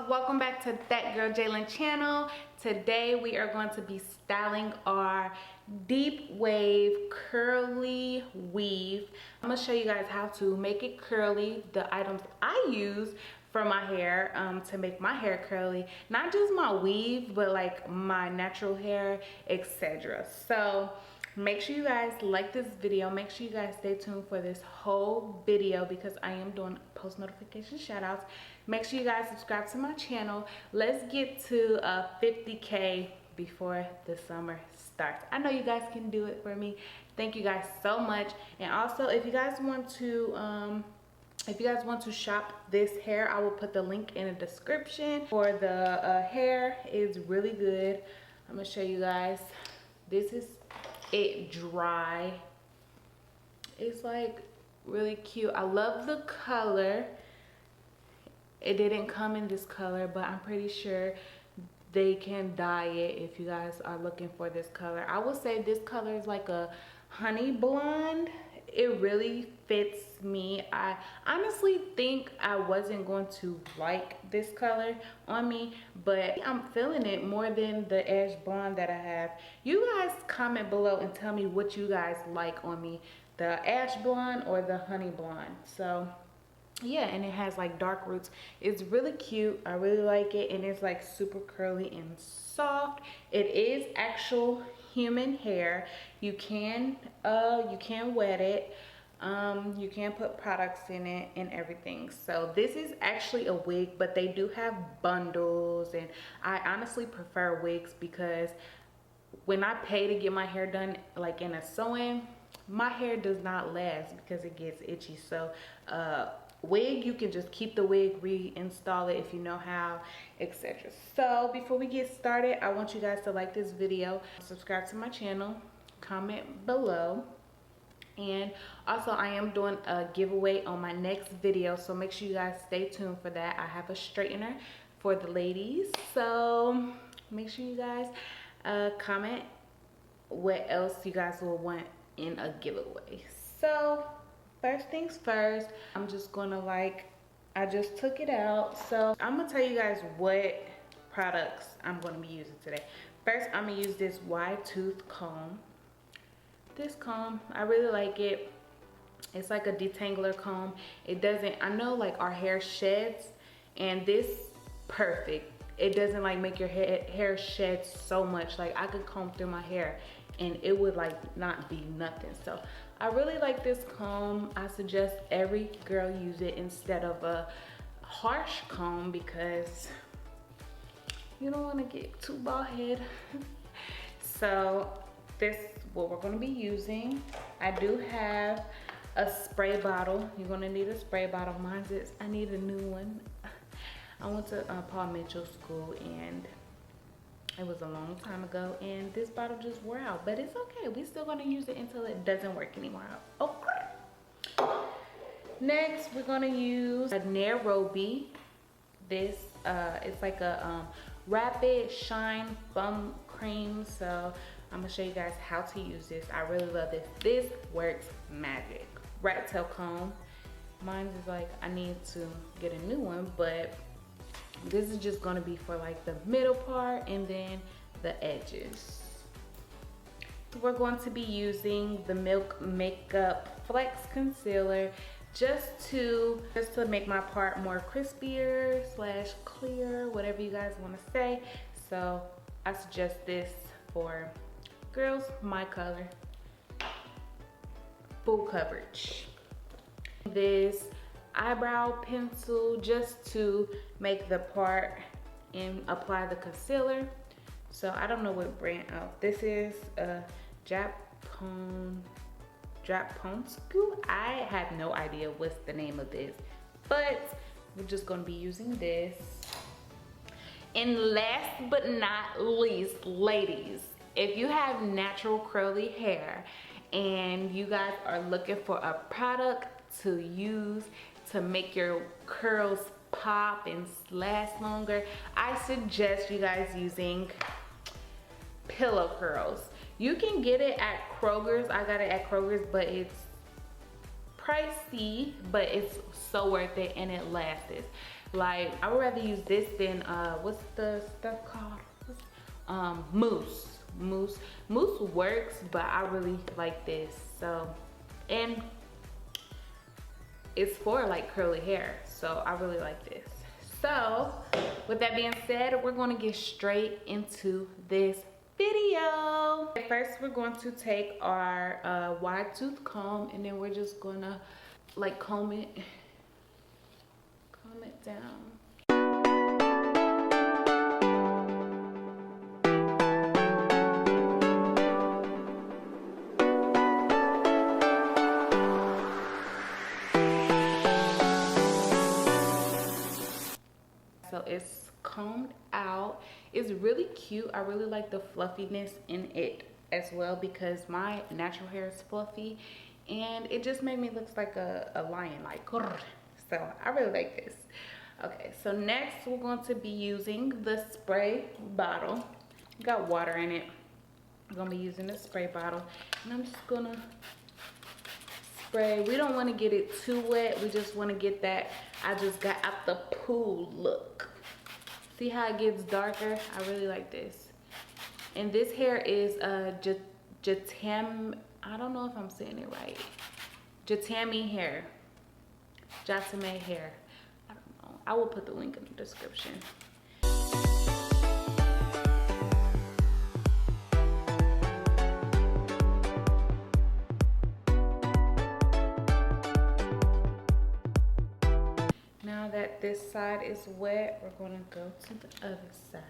girls, welcome back to That Girl Jalyn channel. Today we are going to be styling our deep wave curly weave. I'm gonna show you guys how to make it curly, the items I use for my hair to make my hair curly, not just my weave but like my natural hair, etc. So make sure you guys like this video. Make sure you guys stay tuned for this whole video because I am doing post notification shout outs. Make sure you guys subscribe to my channel. Let's get to 50K before the summer starts. I know you guys can do it for me. Thank you guys so much. And also, if you guys want to shop this hair, I will put the link in the description. For the hair is really good. I'm gonna show you guys. This is it dry. It's like really cute. I love the color. It didn't come in this color, but I'm pretty sure they can dye it if you guys are looking for this color. I would say this color is like a honey blonde. It really fits me. I honestly think I wasn't going to like this color on me, but I'm feeling it more than the ash blonde that I have. You guys comment below and tell me what you guys like on me, the ash blonde or the honey blonde. So yeah, and it has like dark roots. It's really cute. I really like it, and it's like super curly and soft. It is actual human hair. You can wet it. You can put products in it and everything. So this is actually a wig, but they do have bundles, and I honestly prefer wigs because when I pay to get my hair done like in a sew-in, my hair does not last because it gets itchy. So wig, you can just keep the wig, reinstall it if you know how, etc. So before we get started, I want you guys to like this video, subscribe to my channel, comment below, and also I am doing a giveaway on my next video, so make sure you guys stay tuned for that. I have a straightener for the ladies, so make sure you guys comment what else you guys will want in a giveaway. So first things first, I'm just gonna I just took it out. So I'm gonna tell you guys what products I'm gonna be using today. First, I'm gonna use this wide tooth comb. This comb, I really like it. It's like a detangler comb. It doesn't, I know like our hair sheds, and this perfect. It doesn't like make your hair shed so much. Like I could comb through my hair and it would like not be nothing. So I really like this comb. I suggest every girl use it instead of a harsh comb because you don't want to get too bald head. So this is what we're going to be using. I do have a spray bottle. You're going to need a spray bottle. Mine is, I need a new one. I went to Paul Mitchell school and it was a long time ago, and this bottle just wore out, but it's okay. We still gonna use it until it doesn't work anymore. Okay. Next, we're gonna use a Nairobi. This it's like a rapid shine foam cream. So I'm gonna show you guys how to use this. I really love this. This works magic. Rat tail comb. Mine is like, I need to get a new one, but this is just going to be for like the middle part and then the edges. We're going to be using the Milk Makeup Flex Concealer just to make my part more crispier slash clear, whatever you guys want to say. So I suggest this for girls my color, full coverage. This eyebrow pencil just to make the part and apply the concealer. So I don't know what brand. This is a Japonsku. I have no idea what's the name of this, but we're just going to be using this. And last but not least, ladies, if you have natural curly hair and you guys are looking for a product to use to make your curls pop and last longer, I suggest you guys using Pillow Curls. You can get it at Kroger's. I got it at Kroger's, but it's pricey, but it's so worth it and it lasts. Like, I would rather use this than what's the stuff called? Mousse works, but I really like this. So, and it's for like curly hair, so I really like this. So with that being said, we're going to get straight into this video. First, we're going to take our wide tooth comb, and then we're just gonna like comb it down. So it's combed out. It's really cute. I really like the fluffiness in it as well, because my natural hair is fluffy and it just made me look like a lion, like, so I really like this. Okay, so next we're going to be using the spray bottle. Got water in it. I'm gonna be using the spray bottle, and I'm just gonna spray. We don't want to get it too wet. We just want to get that I just got out the pool look. See how it gets darker? I really like this. And this hair is JEe'taime. I don't know if I'm saying it right. JEe'taime hair. JEe'taime hair. I don't know. I will put the link in the description. Now that this side is wet, we're going to go to the other side.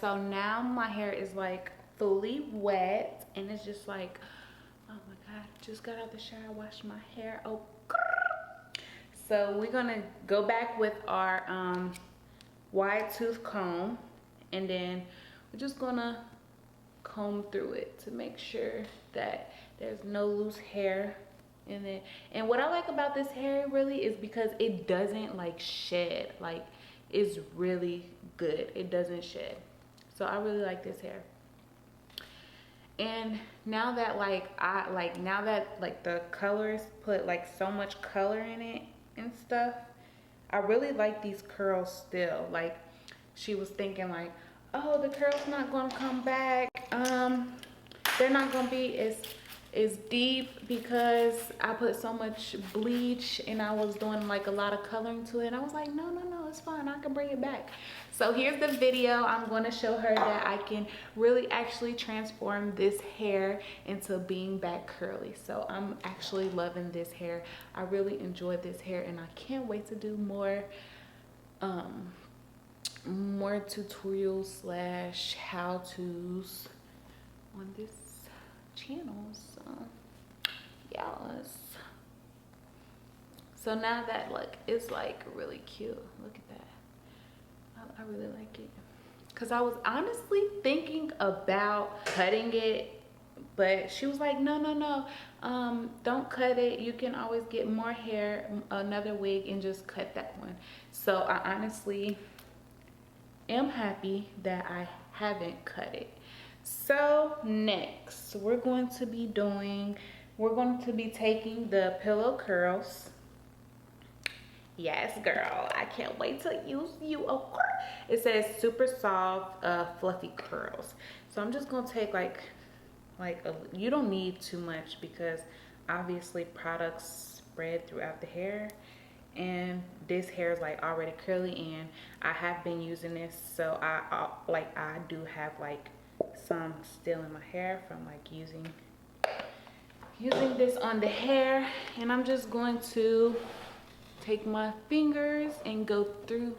So now my hair is like fully wet, and it's just like, oh my god, just got out the shower, washed my hair. Oh, so we're gonna go back with our wide tooth comb, and then we're just gonna comb through it to make sure that there's no loose hair in it. And what I like about this hair really is because it doesn't like shed. Like, it's really good, it doesn't shed. So I really like this hair. And now that now that the colors put like so much color in it and stuff, I really like these curls still. Like, she was thinking like, oh, the curls not gonna come back. They're not gonna be as deep because I put so much bleach and I was doing like a lot of coloring to it. And I was like, no, it's fine, I can bring it back. So here's the video. I'm going to show her that I can really actually transform this hair into being back curly. So I'm actually loving this hair. I really enjoy this hair, and I can't wait to do more tutorials / how-tos on this channel. So yes. So now that look, it's like really cute. Look at that. I really like it, because I was honestly thinking about cutting it, but she was like, no, don't cut it. You can always get more hair, another wig, and just cut that one. So I honestly am happy that I haven't cut it. So next we're going to be taking the pillow curls. Yes, girl, I can't wait to use you. Of course, it says super soft, fluffy curls. So I'm just gonna take you don't need too much, because obviously products spread throughout the hair, and this hair is like already curly, and I have been using this, so I do have like some still in my hair from like using this on the hair. And I'm just going to take my fingers and go through,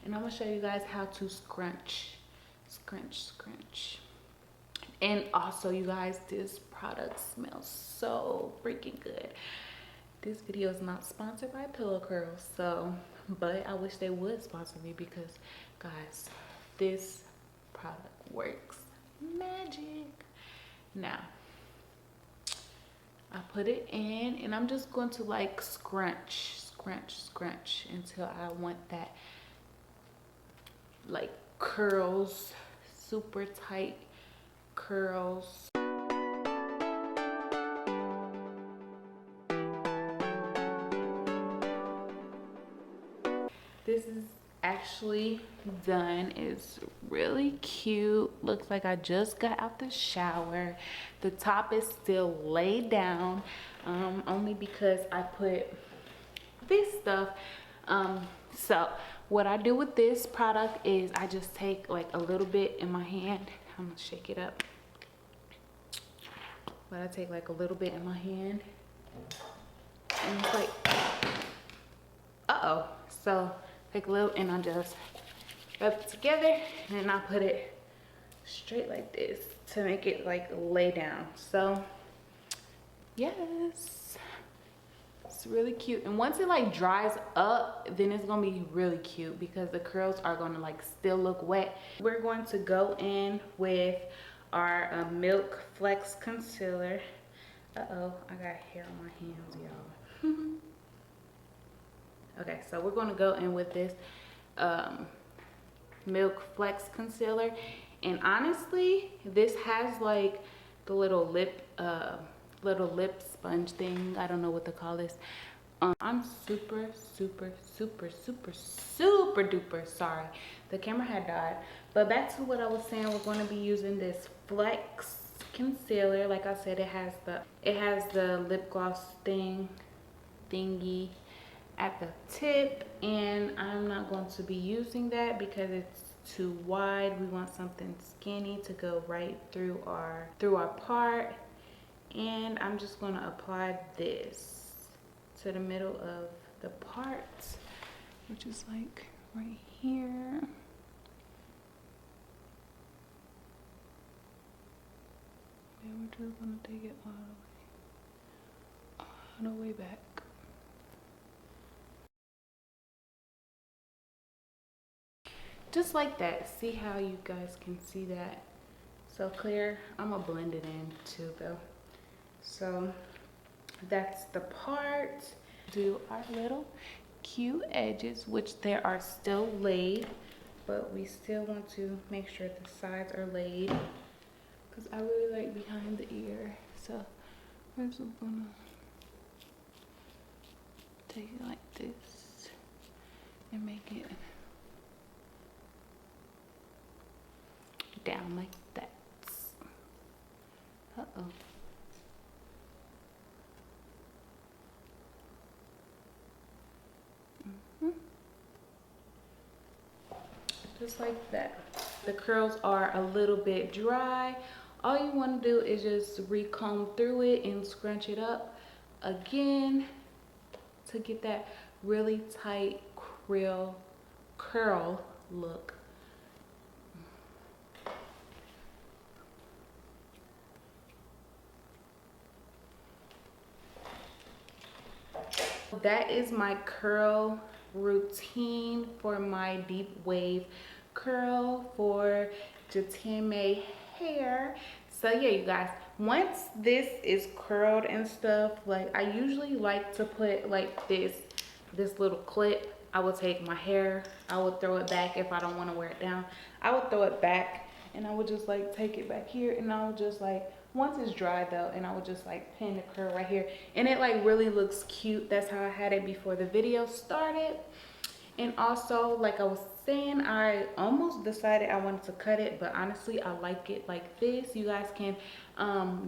and I'm gonna show you guys how to scrunch. And also, you guys, this product smells so freaking good. This video is not sponsored by Pillow Curls, so, but I wish they would sponsor me, because guys, this product works magic. Now I put it in and I'm just going to like scrunch until I want that like curls, super tight curls. This is actually done. It's really cute. Looks like I just got out the shower. The top is still laid down, only because I put this stuff. So what I do with this product is I just take like a little bit in my hand. I'm gonna shake it up. But I take like a little bit in my hand and it's like, uh-oh. So take a little and I just rub it together and then I put it straight like this to make it like lay down. So yes, it's really cute. And once it like dries up, then it's gonna be really cute because the curls are gonna like still look wet. We're going to go in with our Milk Flex concealer. Uh-oh, I got hair on my hands, y'all. Okay, so we're gonna go in with this Milk Flex concealer. And honestly, this has like the little lip sponge thing. I don't know what to call this. I'm super duper sorry. The camera had died. But back to what I was saying, we're going to be using this Flex concealer. Like I said, it has the lip gloss thingy at the tip, and I'm not going to be using that because it's too wide. We want something skinny to go right through our part. And I'm just going to apply this to the middle of the part, which is like right here. And we're just going to take it all the way back. Just like that. See how you guys can see that so clear? I'm gonna blend it in too though. So that's the part. Do our little cute edges, which they are still laid, but we still want to make sure the sides are laid because I really like behind the ear. So we're just gonna take it like this and make it down like that. Uh-oh. Just like that. The curls are a little bit dry. All you want to do is just recomb through it and scrunch it up again to get that really tight curl look. That is my curl routine for my deep wave curl for JEe'taime hair. So yeah, you guys, once this is curled and stuff, like I usually like to put like this little clip. I will take my hair, I would throw it back if I don't want to wear it down. I would throw it back and I would just like take it back here, and I would just like, once it's dry though, and I would just like pin the curl right here, and it like really looks cute. That's how I had it before the video started. And also, like I was saying, I almost decided I wanted to cut it, but honestly I like it like this. You guys can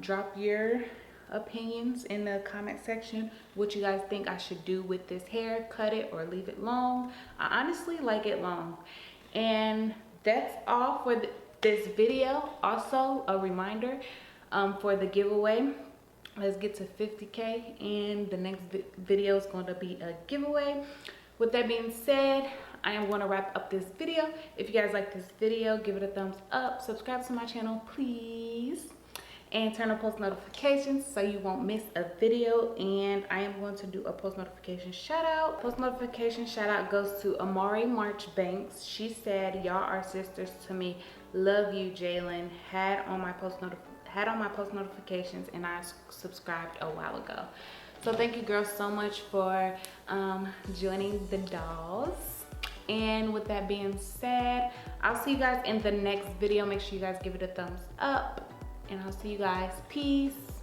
drop your opinions in the comment section, what you guys think I should do with this hair. Cut it or leave it long. I honestly like it long. And that's all for this video. Also a reminder for the giveaway, let's get to 50K and the next video is going to be a giveaway. With that being said, I am going to wrap up this video. If you guys like this video, give it a thumbs up, subscribe to my channel please, and turn on post notifications so you won't miss a video. And I am going to do a post notification shout out. Post notification shout out goes to Amari Marchbanks. She said, y'all are sisters to me. Love you, Jalyn. Had on my post notifications, and I subscribed a while ago. So thank you girls so much for joining the dolls. And with that being said, I'll see you guys in the next video. Make sure you guys give it a thumbs up, and I'll see you guys. Peace.